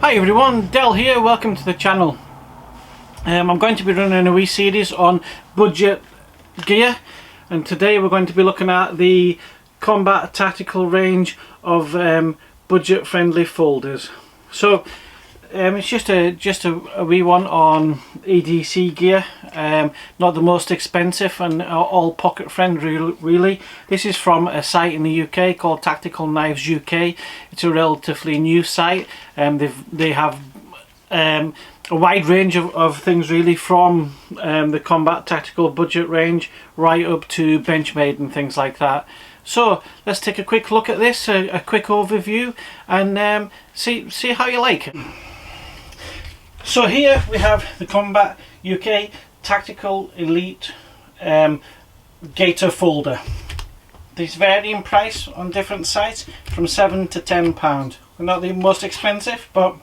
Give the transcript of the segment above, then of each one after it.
Hi everyone, Del here, welcome to the channel. I'm going to be running a wee series on budget gear, and today we're going to be looking at the Kombat tactical range of budget friendly folders. So it's just a wee one on EDC gear, not the most expensive and all pocket friendly really. This is from a site in the UK called Tactical Knives UK. It's a relatively new site, and they have a wide range of things really, from the Kombat tactical budget range right up to Benchmade and things like that. So let's take a quick look at this, a quick overview, and see how you like it. So here we have the Kombat UK Tactical Elite Gator folder. These vary in price on different sites from £7 to £10. Not the most expensive, but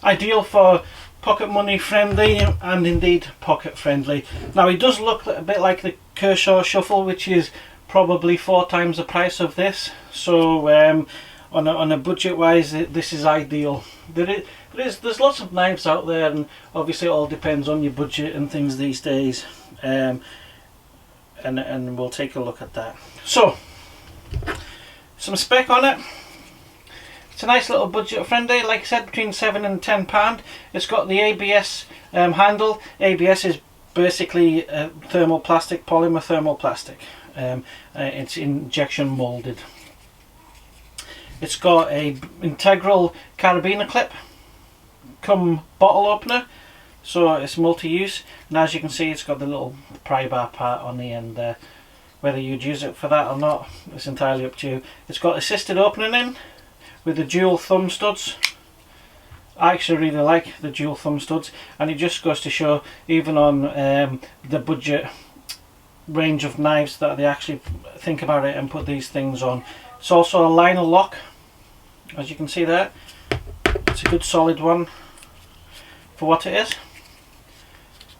ideal for pocket money friendly and indeed pocket friendly. Now it does look a bit like the Kershaw Shuffle, which is probably 4 times the price of this. So on a budget wise, this is ideal. There's lots of knives out there, and obviously it all depends on your budget and things these days, and we'll take a look at that. So some spec on it. It's a nice little budget friendly, like I said, between £7 and £10. It's got the ABS handle. ABS is basically thermoplastic, polymer thermoplastic. It's injection molded. It's got a integral carabiner clip come bottle opener, so it's multi-use, and as you can see it's got the little pry bar part on the end there. Whether you'd use it for that or not, it's entirely up to you. It's got assisted opening in with the dual thumb studs. I actually really like the dual thumb studs, and it just goes to show, even on the budget range of knives, that they actually think about it and put these things on. It's also a liner lock, as you can see there. It's a good solid one for what it is.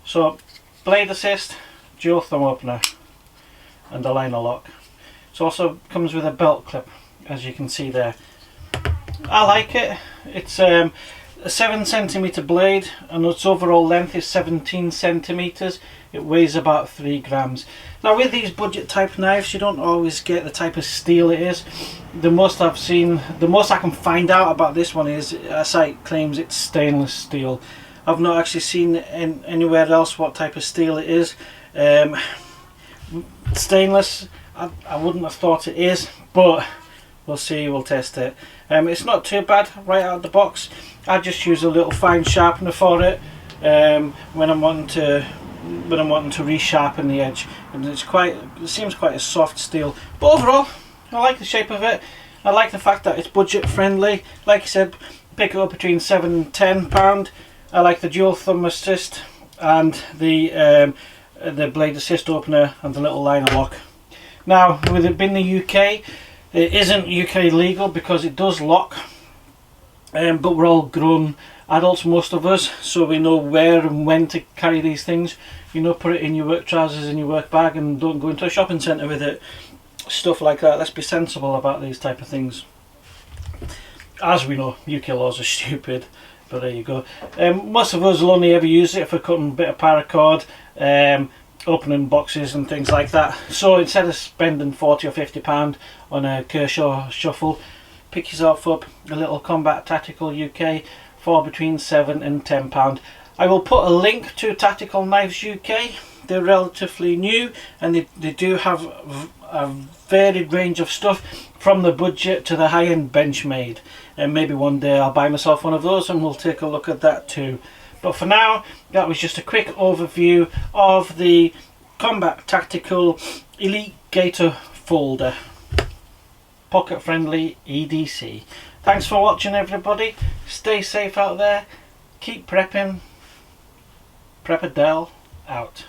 So blade assist, dual thumb opener and a liner lock. It also comes with a belt clip, as you can see there. I like it. It's a 7cm blade, and its overall length is 17 centimeters. It weighs about 3 grams. Now with these budget type knives, you don't always get the type of steel it is. The most I've seen, the most I can find out about this one is a site claims it's stainless steel. I've not actually seen anywhere else what type of steel it is. Stainless, I wouldn't have thought it is, but we'll see, we'll test it. It's not too bad right out of the box. I just use a little fine sharpener for it when I'm wanting to resharpen the edge, and it seems quite a soft steel. But overall, I like the shape of it. I like the fact that it's budget friendly. Like I said, pick it up between £7 and £10. I like the dual thumb assist and the blade assist opener and the little liner lock. Now, with it being the UK, it isn't UK legal because it does lock, but we're all grown adults, most of us, so we know where and when to carry these things. You know, put it in your work trousers, in your work bag, and don't go into a shopping centre with it. Stuff like that. Let's be sensible about these type of things. As we know, UK laws are stupid, but there you go. Most of us will only ever use it for cutting a bit of paracord, opening boxes and things like that. So instead of spending £40 or £50 on a Kershaw Shuffle, pick yourself up a little Kombat Tactical UK for between £7 and £10. I will put a link to Tactical Knives UK. They're relatively new, and they do have a varied range of stuff, from the budget to the high-end Benchmade, and maybe one day I'll buy myself one of those and we'll take a look at that too. But for now, that was just a quick overview of the Kombat Tactical Elite Gator folder. Pocket friendly EDC. Thanks for watching everybody. Stay safe out there. Keep prepping. Prepper Del out.